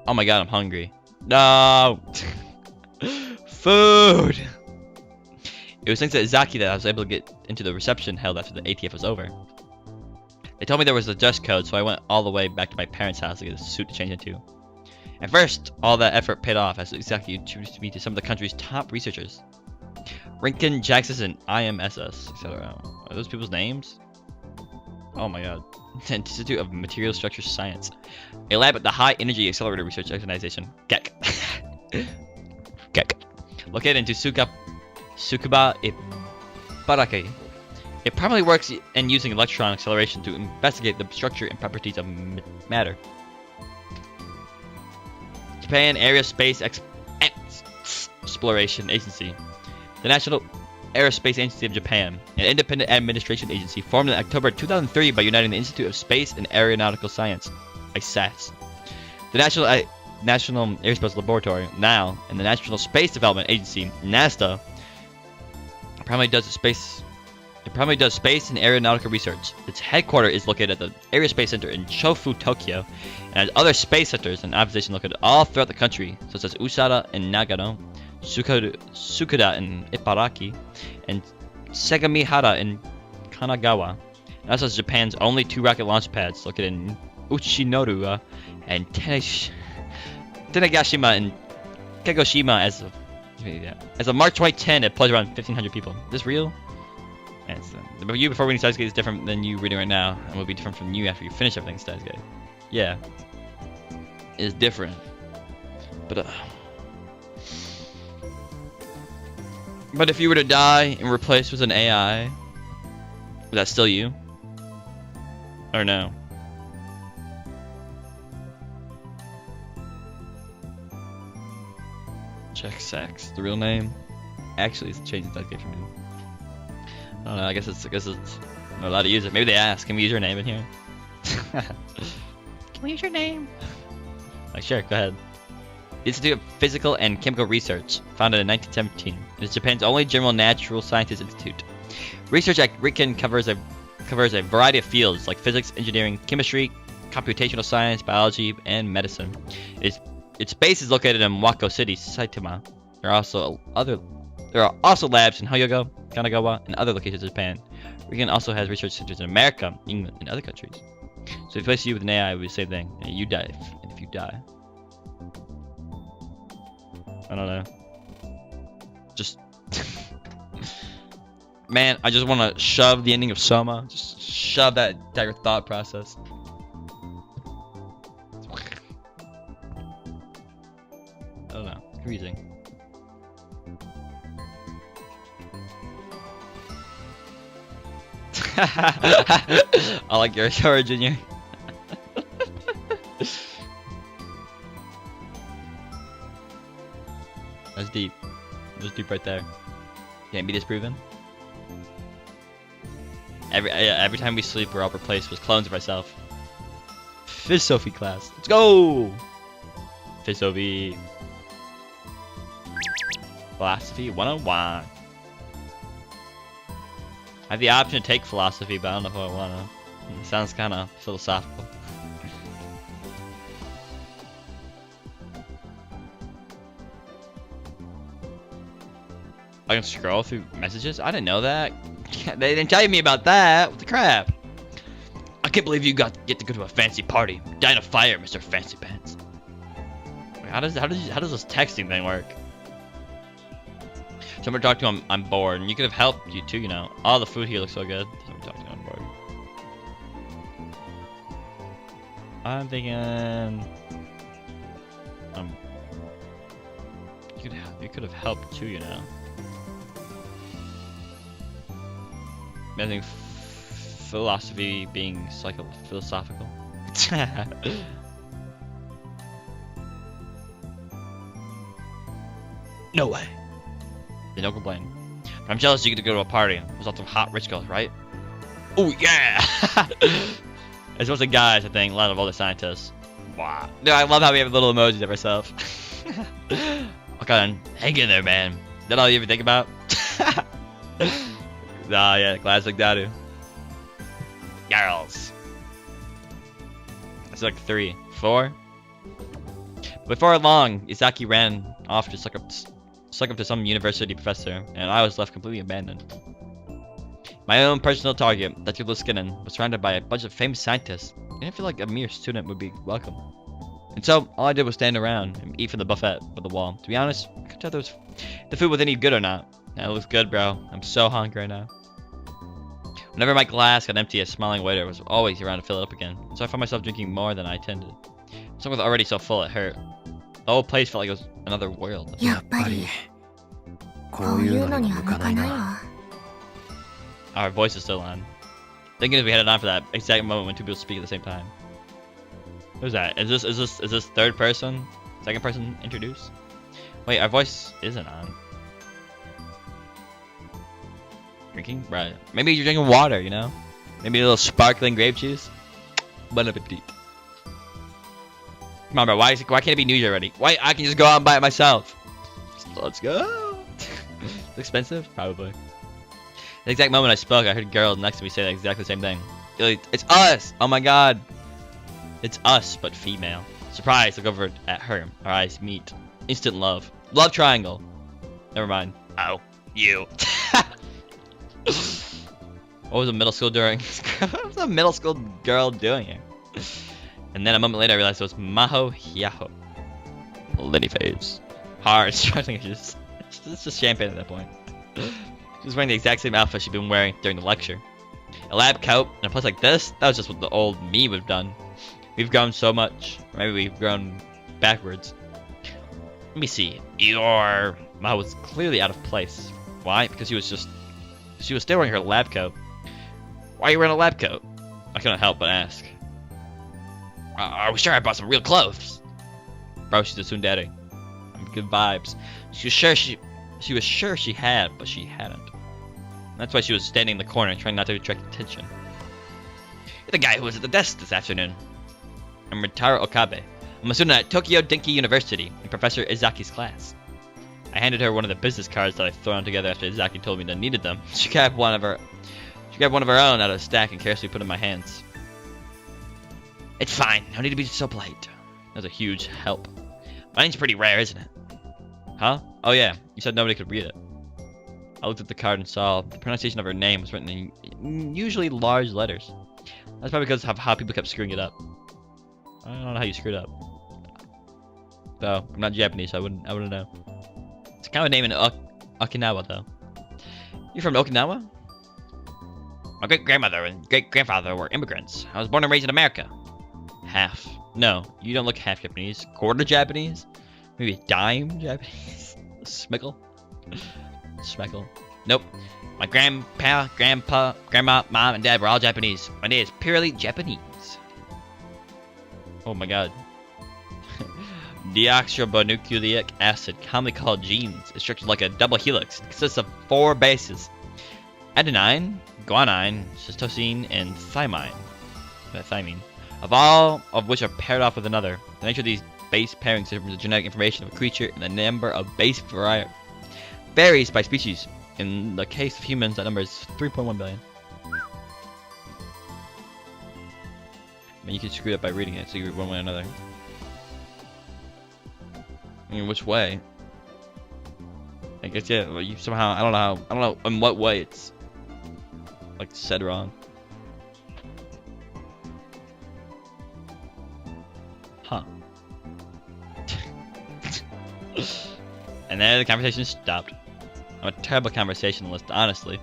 Oh my god, I'm hungry. No! Food! It was thanks to Izaki that I was able to get into the reception held after the ATF was over. They told me there was a dress code, so I went all the way back to my parents' house to get a suit to change into. At first, all that effort paid off as Izaki introduced me to some of the country's top researchers. Rinken, Jaxus, and IMSS, etc. Are those people's names? Oh my god. Institute of Material Structure Science. A lab at the High Energy Accelerator Research Organization, GEC. GEC. Located in Tsukuba Ibaraki. It primarily works in using electron acceleration to investigate the structure and properties of matter. Japan Aerospace Exploration Agency. The National Aerospace Agency of Japan, an independent administration agency formed in October 2003 by uniting the Institute of Space and Aeronautical Science, ISAS, the National Aerospace Laboratory, NAL, and the National Space Development Agency, NASA. It primarily does space and aeronautical research. Its headquarters is located at the Aerospace Center in Chofu, Tokyo, and has other space centers and observation located all throughout the country, such as Usada in Nagano, Tsukuda in Ibaraki, and Segamihara in Kanagawa. And also has Japan's only 2 rocket launch pads located in Uchinoru and Tenegashima and Kagoshima as of March 2010. It employs around 1,500 people. Is this real? But you before reading Steins Gate is different than you reading right now, and will be different from you after you finish everything Steins Gate. Yeah, it's different. But if you were to die and replaced with an AI, would that still you? Or no? Check sex. The real name? Actually, it's changing Steins Gate for me. I don't know. I guess it's not allowed to use it. Maybe they ask. Can we use your name in here? Can we use your name? Like, sure. Go ahead. The Institute of Physical and Chemical Research, founded in 1917, it is Japan's only general natural sciences institute. Research at Riken covers a variety of fields like physics, engineering, chemistry, computational science, biology, and medicine. Its base is located in Wako City, Saitama. There are also labs in Hyogo, Kanagawa, and other locations in Japan. Riken also has research centers in America, England, and other countries. So if we place you with an AI, it would be the same thing. And you die. And if you die, I don't know. Just man, I just want to shove the ending of Soma. Just shove that entire thought process. I don't know. It's confusing. I like your origin here. That's deep. That's deep right there. Can't be disproven. Every time we sleep, we're all replaced with clones of ourselves. Philosophy class. Let's go! Philosophy. Philosophy 101. I have the option to take philosophy, but I don't know if I want to. It sounds kind of philosophical. I can scroll through messages? I didn't know that. They didn't tell me about that. What the crap? I can't believe you get to go to a fancy party. Die in a fire, Mr. Fancy Pants. Wait, how does this texting thing work? Someone talk to him. I'm bored, and you could have helped you too. You know, all the food here looks so good. Someone talk to him. I'm bored. I'm thinking. You could have helped too. You know. I think philosophy being philosophical. No way. They don't complain. But I'm jealous you get to go to a party. There's lots of hot rich girls, right? Oh yeah! It's mostly guys, I think. A lot of other scientists. Wow. Dude, I love how we have little emojis of ourselves. Okay, hang in there, man. Is that all you ever think about? Nah, yeah, classic Dadu. Girls. That's like 3, 4. Before long, Izaki ran off to suck up to some university professor, and I was left completely abandoned. My own personal target, Dr. Luskinen, was surrounded by a bunch of famous scientists. I didn't feel like a mere student would be welcome. And so, all I did was stand around and eat from the buffet by the wall. To be honest, I couldn't tell if the food was any good or not. It looks good, bro. I'm so hungry right now. Whenever my glass got empty, a smiling waiter was always around to fill it up again. So I found myself drinking more than I intended. Some was already so full it hurt. The whole place felt like it was another world. Our voice is still on. Thinking if we had it on for that exact moment when two people speak at the same time. Who's that? Is this third person? Second person introduced? Wait, our voice isn't on. Drinking? Right. Maybe you're drinking water, you know? Maybe a little sparkling grape juice? Bon appetit. Come on, bro. Why can't it be New Year already? Why I can just go out and buy it myself? Let's go. It's expensive? Probably. The exact moment I spoke, I heard a girl next to me say the exactly same thing. It's us! Oh my god! It's us, but female. Surprise, look over at her. Our eyes meet. Instant love. Love triangle. Never mind. Oh, you. What was a middle school doing? What was a middle school girl doing here? And then a moment later I realized it was Maho Hyaho. Liddy face. Hard, struggling. It's just champagne at that point. She was wearing the exact same outfit she'd been wearing during the lecture. A lab coat and a place like this? That was just what the old me would have done. We've grown so much. Or maybe we've grown backwards. Let me see. Maho was clearly out of place. Why? Because she was still wearing her lab coat. Why are you wearing a lab coat? I couldn't help but ask. Are we sure I brought some real clothes? Bro, she's a tsundere. Good vibes. She was sure she had, but she hadn't. That's why she was standing in the corner, trying not to attract attention. You're the guy who was at the desk this afternoon. I'm Ritaro Okabe. I'm a student at Tokyo Denki University in Professor Izaki's class. I handed her one of the business cards that I'd thrown together after Izaki told me that I needed them. She grabbed one of her own out of a stack and carelessly put it in my hands. It's fine. No need to be so polite. That was a huge help. My name's pretty rare, isn't it? Huh? Oh yeah, you said nobody could read it. I looked at the card and saw the pronunciation of her name was written in usually large letters. That's probably because of how people kept screwing it up. I don't know how you screwed up. Though, I'm not Japanese, so I wouldn't know. It's kind of a name in Okinawa, though. You from Okinawa? My great-grandmother and great-grandfather were immigrants. I was born and raised in America. Half. No, you don't look half Japanese. Quarter Japanese? Maybe a dime Japanese? Smeckle? Smeckle. Nope. My grandpa, grandma, mom, and dad were all Japanese. My dad is purely Japanese. Oh my god. Deoxyribonucleic acid, commonly called genes, is structured like a double helix. It consists of 4 bases: adenine, guanine, cytosine, and thymine. Thymine. Of all of which are paired off with another. The nature of these base pairings determines the genetic information of a creature, and the number of base varies by species. In the case of humans, that number is 3.1 billion. I mean, you can screw it up by reading it, so you read one way or another. I mean, which way? I guess, yeah, well, you somehow, I don't know in what way it's, like, said wrong. Huh. And then the conversation stopped. I'm a terrible conversationalist, honestly.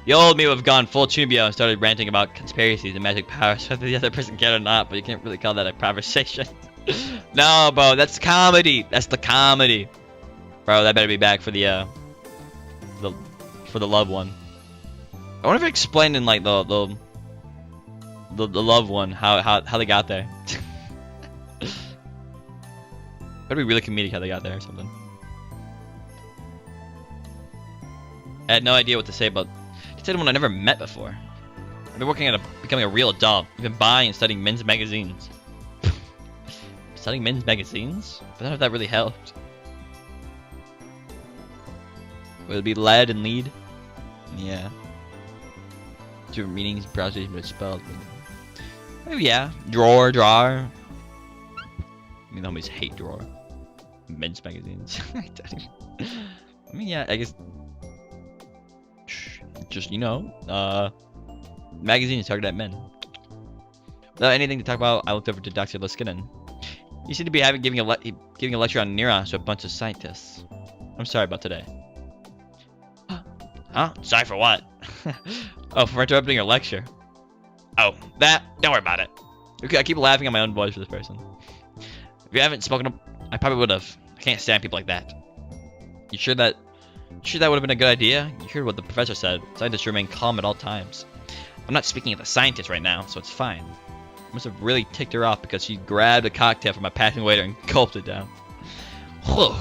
The old me would have gone full Chubio and started ranting about conspiracies and magic powers, whether the other person cared or not, but you can't really call that a conversation. No, bro, that's comedy. That's the comedy. Bro, that better be back for the love one. I wonder if it explained in like the love one how they got there. Better be really comedic how they got there or something. I had no idea what to say about someone I never met before. I've been working at becoming a real adult. I've been buying and studying men's magazines. Studying men's magazines? I don't know if that really helped. Would it be lead and lead? Yeah. Different meanings, pronunciation, but spelled. Maybe yeah. Drawer. I mean, the homies hate drawer. Men's magazines. I mean, yeah, I guess. Just, you know, magazines targeted at men. Without anything to talk about, I looked over to Dr. Liskinen. You seem to be giving a lecture on neurons to a bunch of scientists. I'm sorry about today. Huh? Sorry for what? Oh, for interrupting your lecture. Oh, that? Don't worry about it. Okay, I keep laughing at my own voice for this person. If you haven't spoken up, I probably would have. I can't stand people like that. You sure that would have been a good idea? You heard what the professor said. Scientists remain calm at all times. I'm not speaking of the scientist right now, so it's fine. I must have really ticked her off because she grabbed a cocktail from my passing waiter and gulped it down. Whew.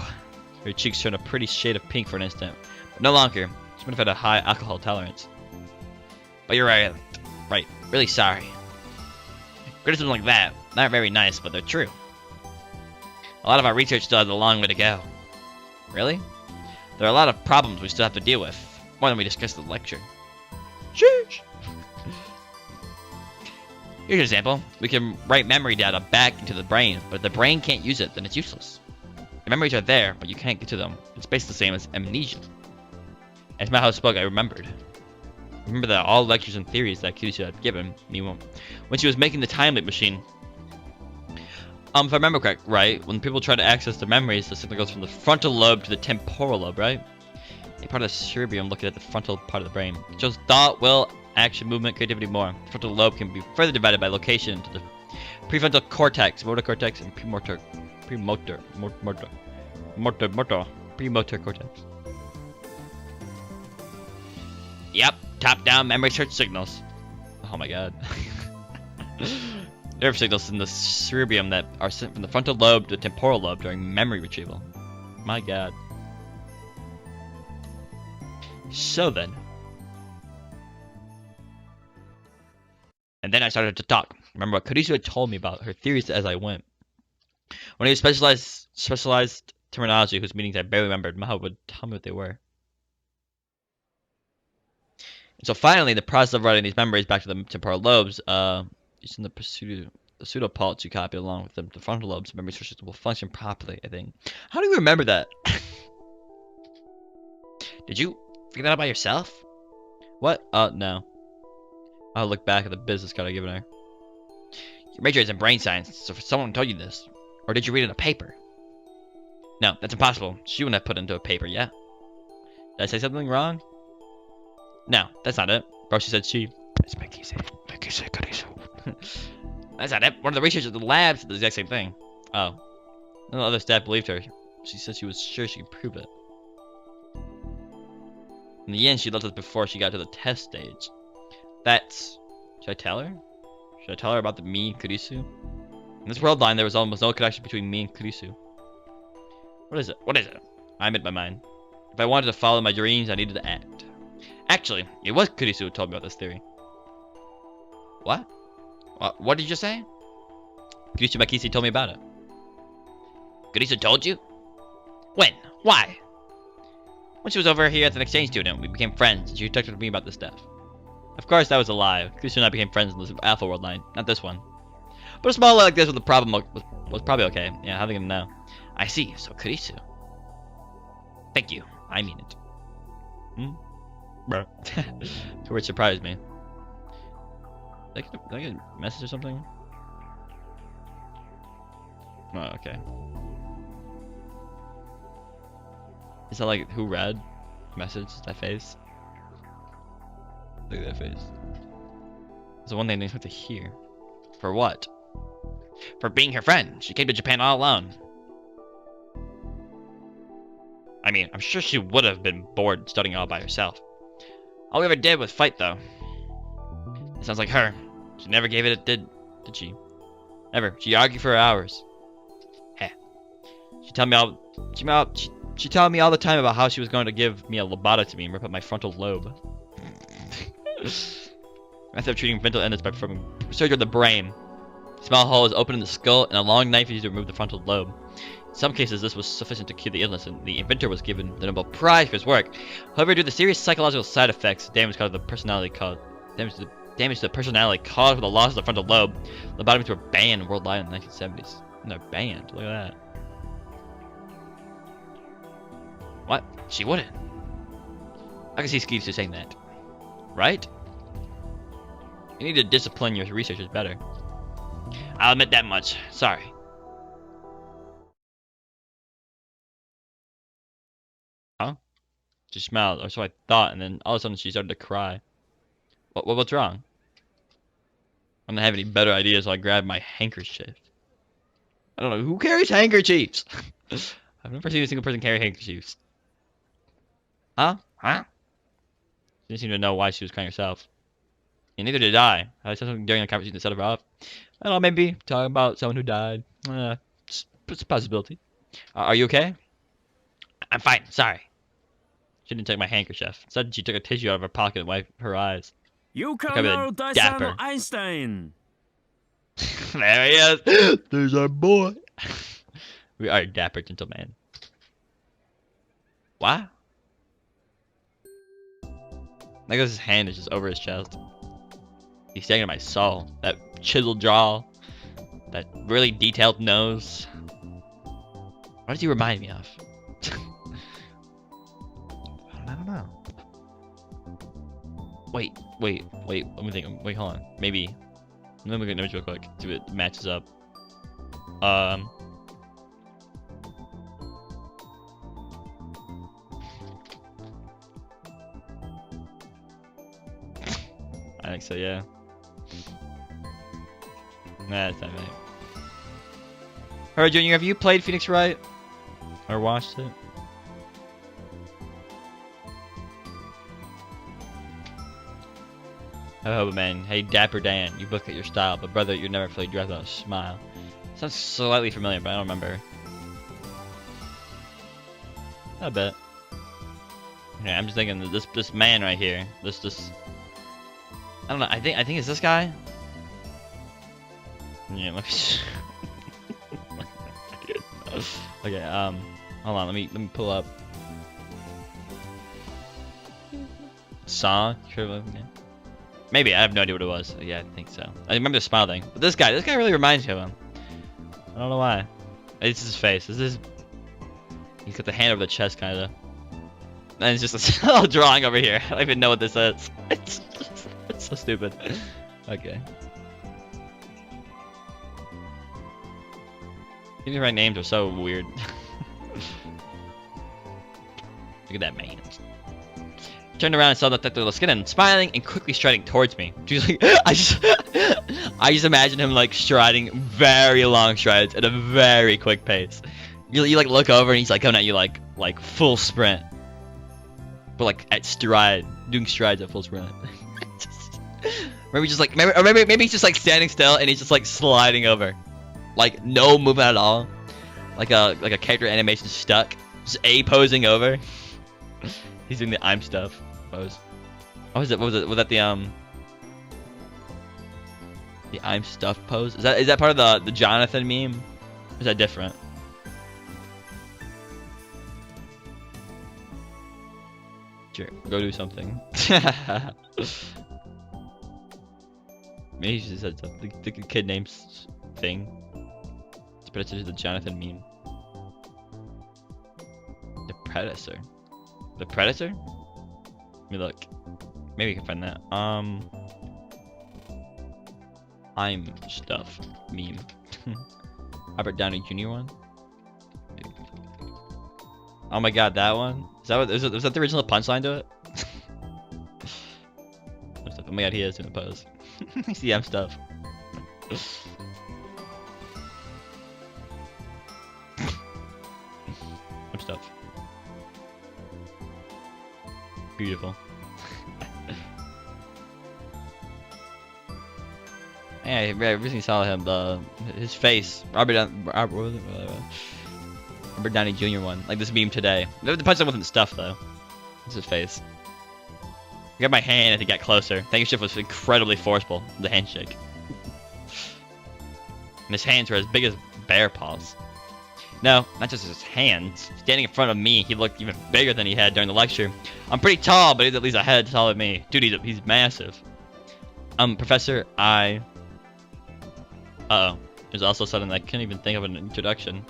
Her cheeks turned a pretty shade of pink for an instant, but no longer. She might have had a high alcohol tolerance. But you're right. Right. Really sorry. Criticisms like that, not very nice, but they're true. A lot of our research still has a long way to go. Really? There are a lot of problems we still have to deal with, more than we discussed in the lecture. Sheesh! Here's an example. We can write memory data back into the brain, but if the brain can't use it, then it's useless. The memories are there, but you can't get to them. It's basically the same as amnesia. As Maho spoke, I remembered. Remember that all lectures and theories that Kurisu had given me when she was making the time leap machine. If I remember correct, right, when people try to access their memories, the signal goes from the frontal lobe to the temporal lobe, right? A part of the cerebrum looking at the frontal part of the brain. It shows thought, will, action, movement, creativity, more. The frontal lobe can be further divided by location into the prefrontal cortex, motor cortex, and premotor cortex. Yep, top-down memory search signals. Oh my god. Nerve signals in the cerebrum that are sent from the frontal lobe to the temporal lobe during memory retrieval. My god. So then. And then I started to talk. Remember what Kurisu had told me about her theories as I went. When he was specialized terminology whose meanings I barely remembered, Maho would tell me what they were. And so finally, the process of writing these memories back to the temporal lobes, using the pseudopods you copy along with the frontal lobes, memory sources will function properly, I think. How do you remember that? Did you figure that out by yourself? What? No. I'll look back at the business card I've given her. Your major is in brain science, so if someone told you this, or did you read it in a paper? No, that's impossible. She wouldn't have put it into a paper yet. Did I say something wrong? No, that's not it. Bro, she said she. It's Mikise Kurisu. That's not it. One of the researchers at the lab said the exact same thing. Oh. None of the other staff believed her. She said she was sure she could prove it. In the end, she left us before she got to the test stage. That's... Should I tell her? Should I tell her about the me and Kurisu? In this world line, there was almost no connection between me and Kurisu. What is it? What is it? I made my mind. If I wanted to follow my dreams, I needed to act. Actually, it was Kurisu who told me about this theory. What? What did you just say? Kurisu Makisi told me about it. Kurisu told you? When? Why? When she was over here as an exchange student, we became friends, and she talked to me about this stuff. Of course, that was a lie. Kurisu and I became friends in this Alpha World line, not this one. But a small lie like this with a problem was probably okay. Yeah, how are they gonna know? I see, so Kurisu. Thank you. I mean it. Bro. Her words surprised me. Did I get a message or something? Oh, okay. Is that like who read? Message? That face? Look at that face. It's the one thing I didn't expect to hear. For what? For being her friend. She came to Japan all alone. I mean, I'm sure she would have been bored studying all by herself. All we ever did was fight, though. It sounds like her. She never gave it a did she? Never. She argued for hours. Heh. She told me all the time about how she was going to give me a lobotomy and rip up my frontal lobe. Method of treating mental illness by performing surgery of the brain. A small hole is opened in the skull, and a long knife is used to remove the frontal lobe. In some cases, this was sufficient to cure the illness, and the inventor was given the Nobel Prize for his work. However, due to the serious psychological side effects, damage to the personality caused by the loss of the frontal lobe, lobotomies were banned worldwide in the 1970s. And they're banned. Look at that. What? She wouldn't. I can see Skeeves just saying that. Right? You need to discipline your researchers better. I'll admit that much. Sorry. Huh? She smiled, or so I thought, and then all of a sudden she started to cry. What's wrong? I don't have any better ideas, so I grabbed my handkerchief. I don't know, who carries handkerchiefs? I've never seen a single person carry handkerchiefs. Huh? Huh? She didn't seem to know why she was crying herself. And neither did I. I said something during the conversation that set her off. I don't know, maybe talking about someone who died. It's a possibility. Are you okay? I'm fine, sorry. She didn't take my handkerchief. Instead, she took a tissue out of her pocket and wiped her eyes. You Like can I'm know a Dyson dapper. Einstein. There he is. There's our boy. We are dapper gentlemen. What? Like his hand is just over his chest. He's staring at my soul. That chiseled jaw. That really detailed nose. What does he remind me of? I don't know. Wait. Let me think. Wait, hold on. Maybe. Let me look at an image real quick. See if it matches up. I think so, yeah. Nah, that's not right. Alright, Junior, have you played Phoenix Wright? Or watched it? Oh man, hey Dapper Dan, you book at your style, but brother, you're never fully dressed without a smile. Sounds slightly familiar, but I don't remember. I bet. Okay, I'm just thinking that this man right here, this I don't know. I think it's this guy. Yeah, let me. Okay, hold on. Let me pull up. Song. Sure. Maybe, I have no idea what it was. Yeah, I think so. I remember the smile thing. But this guy really reminds me of him. I don't know why. It's his face. He's got the hand over the chest, kind of. And it's just a little drawing over here. I don't even know what this is. It's so stupid. Okay. These right names are so weird. Look at that man. Turned around and saw the little skin and smiling and quickly striding towards me. Like, I just imagine him like striding very long strides at a very quick pace. You like look over and he's like coming at you like full sprint, but like at stride, doing strides at full sprint. Maybe he's just like standing still and he's just like sliding over, like no movement at all, like a character animation stuck, just posing over. He's doing the I'm stuff pose. What was it? Was that the I'm stuff pose? Is that part of the Jonathan meme? Or is that different? Sure, go do something. Maybe he just said something. The kid names thing. Let's put it to the Jonathan meme. The Predator. The Predator? Let me look. Maybe you can find that. I'm stuff meme. Robert Downey Jr. one. Oh my god, that one? Is that the original punchline to it? Oh my god, he is doing a pose. See, I'm stuff. I'm stuff. Beautiful. Yeah, I recently saw him. His face, Robert Downey Jr. one, like this meme today. The punchline wasn't stuff though. It's his face. I got my hand as he got closer. Thank you, Shift was incredibly forceful. The handshake. And his hands were as big as bear paws. No, not just his hands. Standing in front of me, he looked even bigger than he had during the lecture. I'm pretty tall, but he's at least a head taller than me. Dude, he's massive. Professor, Uh-oh. There's also something I couldn't even think of an introduction.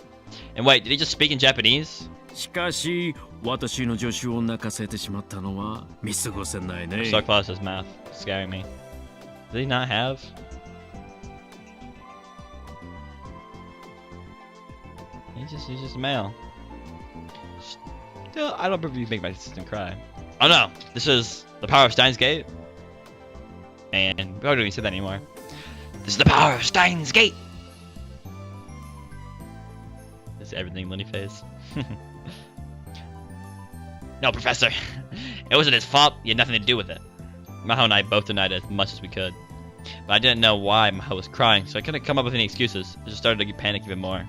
And wait, did he just speak in Japanese? しかし私の助手を泣かせてしまったのは見過ごせないね。 So close to his mouth, scaring me. Does he not have? He's just male. Still, I don't believe make my assistant cry. Oh no! This is the power of Steins Gate. And we don't even say that anymore. This is the power of Steins Gate! This is everything Lenny face. No, Professor. It wasn't his fault. He had nothing to do with it. Maho and I both denied it as much as we could. But I didn't know why Maho was crying, so I couldn't come up with any excuses. I just started to get panic even more.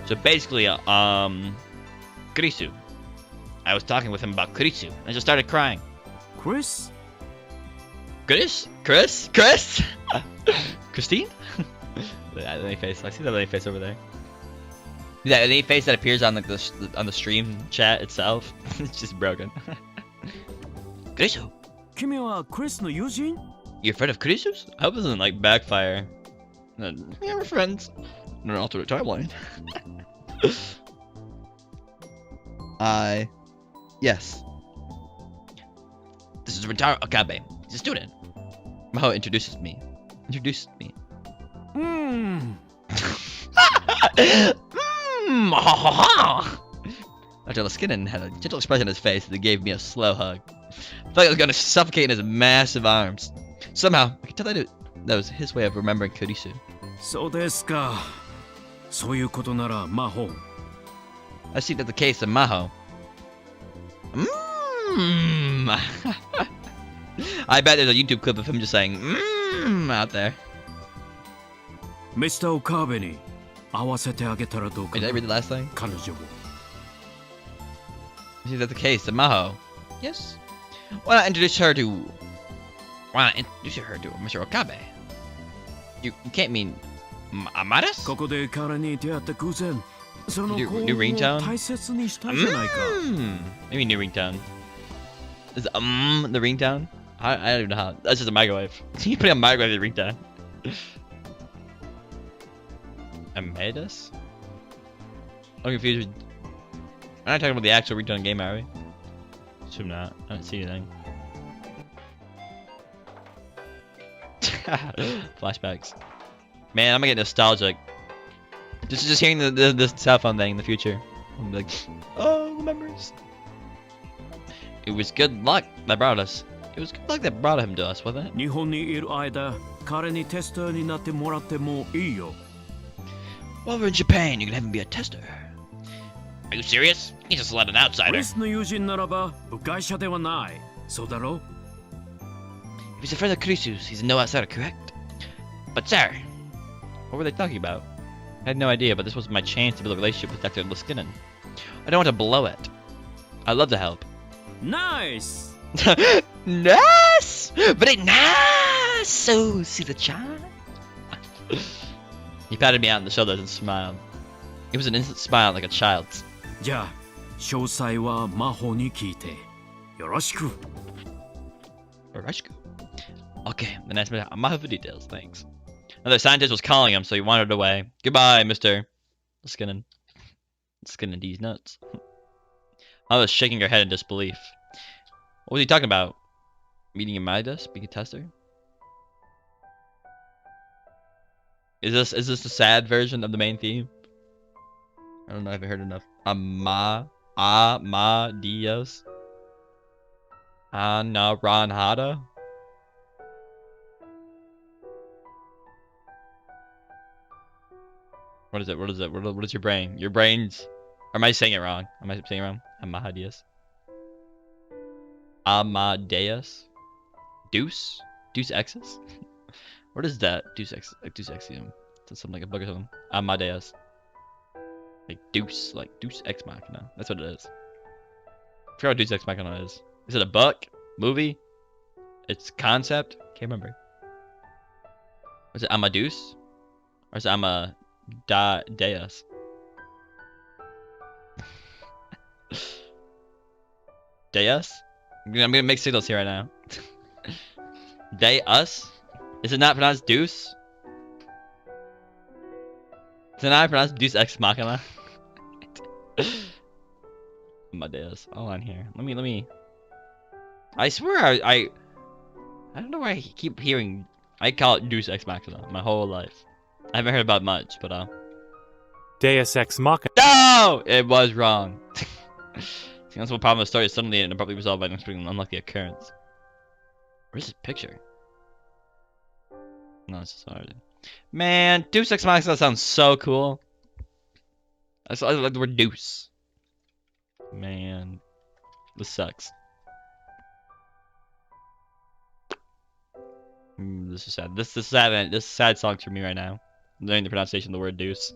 So basically, Kurisu. I was talking with him about Kurisu, and I just started crying. Chris? Chris? Chris? Chris? Christine? That Lenny face. I see that Lenny face over there. That Lenny face that appears on like the stream chat itself. It's just broken. Kurisu? 君はクリスの友人? You're afraid of Kurisu's? I hope it doesn't like backfire. Yeah, we're friends. In an alternate timeline. Yes. This is Rentaro Okabe. He's a student. Maho introduced me. Dr. Laskinen had a gentle expression on his face that gave me a slow hug. I felt like I was going to suffocate in his massive arms. Somehow, I could tell that was his way of remembering Kurisu. そうですか。そういうことなら、マホ。I see that the case of Maho. I bet there's a YouTube clip of him just saying out there. Mr. Okabe に合わせてあげたらどうか Did I read the last thing? 彼女を。I see that the case of Maho. Yes. Why not introduce her to Mr. Okabe? You can't mean Amadas? ここで彼に出会った偶然、その New 子を ringtone? 大切にしたいじゃないか。Maybe new ringtone. Is the ringtone? I don't even know how. That's just a microwave. You put a microwave in the ringtone. Amadas? I'm confused. We're not talking about the actual ringtone game, are we? Assume not. I don't see anything. Flashbacks. Man, I'm gonna get nostalgic. Just hearing the cell phone thing in the future. I'm like, oh, the memories. It was good luck that brought us. It was good luck that brought him to us, wasn't it? 日本にいる間、彼にテスターになってもらってもいいよ。 While we're in Japan, you can have him be a tester. Are you serious? He's just let an ク outsider. リスの友人ならば部外者ではない。そうだろ? If he's a friend of Kurisu's, he's no outsider, correct? But sir, what were they talking about? I had no idea, but this was my chance to build a relationship with Dr. Laskinen. I don't want to blow it. I'd love to help. Nice! Nice! Very nice! So, see the charm? He patted me out on the shoulders and smiled. It was an instant smile like a child's. じゃあ、詳細はマホに聞いて。よろしく。Oreshku. Okay, then ask me. I'm out for details, thanks. Another scientist was calling him, so he wandered away. Goodbye, Mr. Laskinen. Laskinen these nuts. I was shaking her head in disbelief. What was he talking about? Meeting Amadas, being a tester? Is this the sad version of the main theme? I don't know, I haven't heard enough. Amadeus? Anaranhada? What is it? What is it? What is your brain? Your brain's... Or am I saying it wrong? Am I saying it wrong? Amadeus? Amadeus? Deuce? Deuce Exes? What is that? Deuce Exium. That's something like a book or something. Amadeus. Like Deuce Ex Machina. That's what it is. I forgot what Deuce Ex Machina is. Is it a book? Movie? It's concept? Can't remember. Was it Amadeus? Or is it Amadeus? Deus? I'm gonna make signals here right now. Deus? Is it not pronounced Deuce? Is it not pronounced Deuce Ex Machina? Amadeus. Hold on here. Let me. I swear I don't know why I keep hearing. I call it Deus Ex Machina my whole life. I haven't heard about it much, but Deus Ex Machina. No! It was wrong. See, that's one problem with the story is suddenly and abruptly resolved by an unlucky occurrence. Where's this picture? No, it's just hard. Man, Deus Ex Machina sounds so cool. I like the word deuce. Man, this sucks. This is sad. This is sad song for me right now. I'm learning the pronunciation of the word deuce.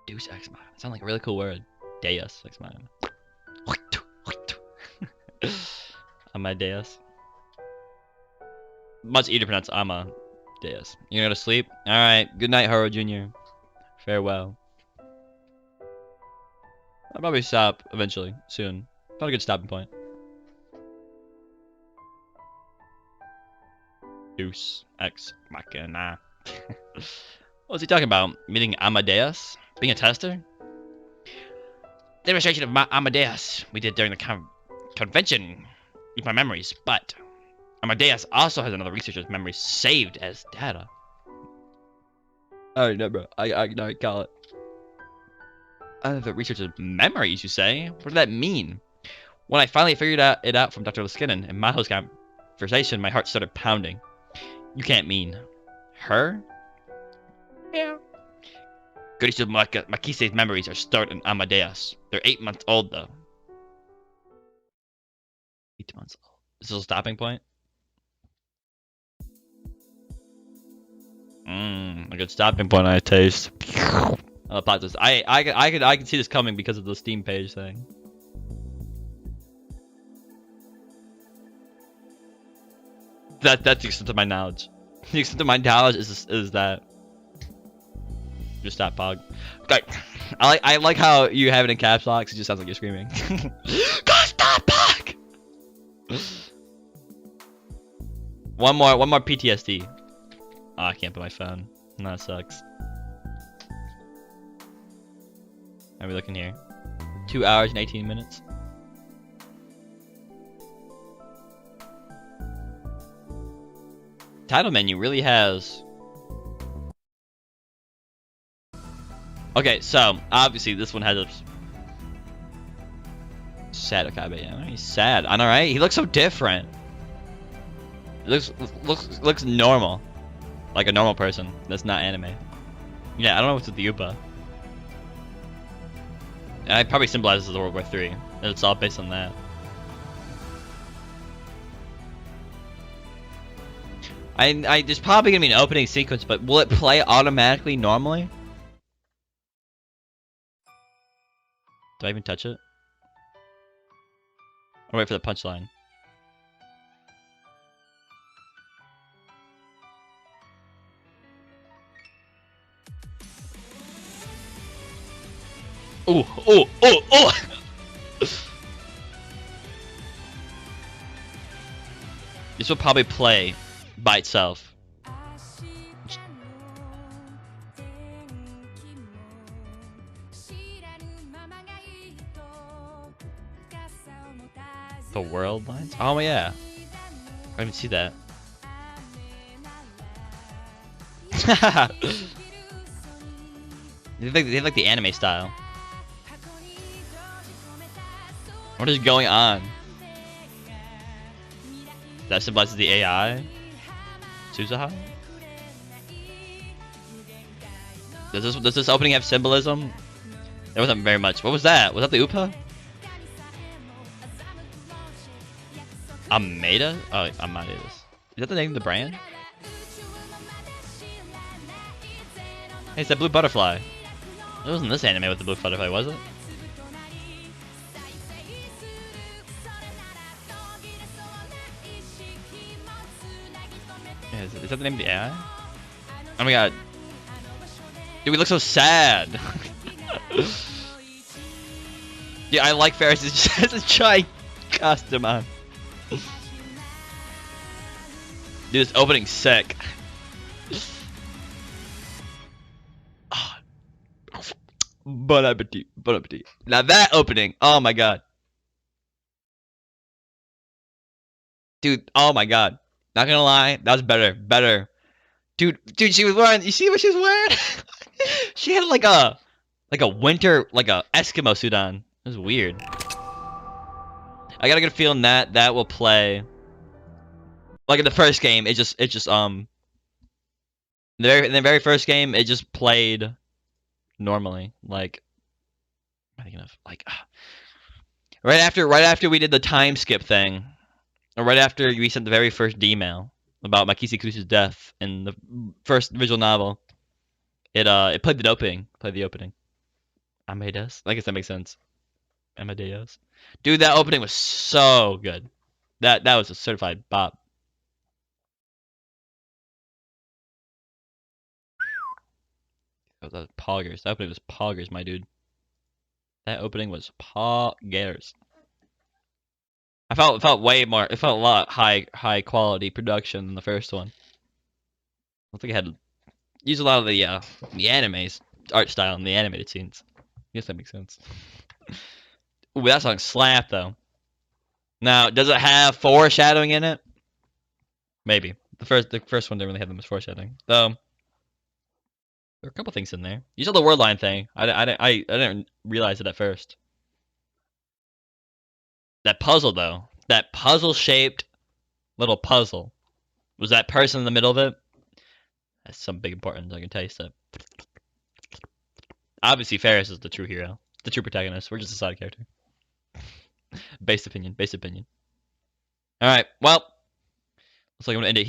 Deus Ex Machina. Sounds like a really cool word. Deus Ex Machina. Amadeus. Much easier to pronounce Amadeus. You gonna go to sleep? Alright. Good night, Haro Jr. Farewell. I'll probably stop eventually. Soon. Not a good stopping point. Deus Ex Machina. What was he talking about? Meeting Amadeus? Being a tester? Demonstration of Amadeus we did during the convention with my memories, but Amadeus also has another researcher's memories saved as data. Oh no, bro. I call it. Another researcher's memories, you say? What does that mean? When I finally figured it out from Dr. Liskinen and Maho's conversation, my heart started pounding. You can't mean her? Yeah. Goodies of Makise's memories are stored in Amadeus. They're 8 months old, though. 8 months old. Is this a stopping point? A good stopping point, I taste. I can see this coming because of the Steam page thing. That's the extent of my knowledge. The extent of my knowledge is that. Just stop, Pog. Okay. I like how you have it in caps lock. It just sounds like you're screaming. Go stop, Pog. One more PTSD. Oh, I can't put my phone. No, that sucks. How are we looking here? 2 hours and 18 minutes. Title menu really has. Okay, so obviously this one has a sad Okabe. Yeah, he's sad. I know, right? He looks so different. It looks normal, like a normal person. That's not anime. Yeah, I don't know what's with the Upa. It probably symbolizes the World War III. It's all based on that. There's probably gonna be an opening sequence, but will it play automatically normally? Do I even touch it? Or wait for the punchline? Oh! This will probably play by itself. The world lines? Oh yeah. I didn't even see that. They have like the anime style. What is going on? That symbolizes the AI? Suzuha? Does this opening have symbolism? There wasn't very much. What was that? Was that the Upa? Ameda? Oh, Amadeus. Is that the name of the brand? Hey, it's that blue butterfly. It wasn't this anime with the blue butterfly, was it? Yeah, is that the name of the AI? Oh my god. Dude, we look so sad. Yeah, I like Ferris. It just has a giant costume on. Dude, this opening's sick. Bon appetit. Bon appetit. Now that opening, oh my god. Dude, oh my god. Not gonna lie, that was better. Better. Dude, she was wearing, you see what she was wearing? She had like a winter, like a Eskimo suit on. It was weird. I got a good feeling that will play. Like in the first game, in the very first game, it just played normally. Like, I'm thinking of like right after we did the time skip thing, or right after we sent the very first D-mail about Makisi Kusu's death in the first visual novel, it played the opening. Played the opening. Amadeus. I guess that makes sense. Amadeus. Dude, that opening was so good. That was a certified bop. That was poggers. That opening was poggers, my dude. That opening was poggers. I felt way more. It felt a lot high quality production than the first one. I don't think it had used a lot of the anime's art style in the animated scenes. I guess that makes sense. Ooh, that song slapped though. Now, does it have foreshadowing in it? Maybe. The first one didn't really have that much foreshadowing. Though there are a couple things in there. You saw the word line thing. I didn't realize it at first. That puzzle though. That puzzle shaped little puzzle. Was that person in the middle of it? That's some big importance, I can tell you that. Obviously Ferris is the true hero. The true protagonist. We're just a side character. Based opinion. Alright, well. Looks like I'm gonna end it here.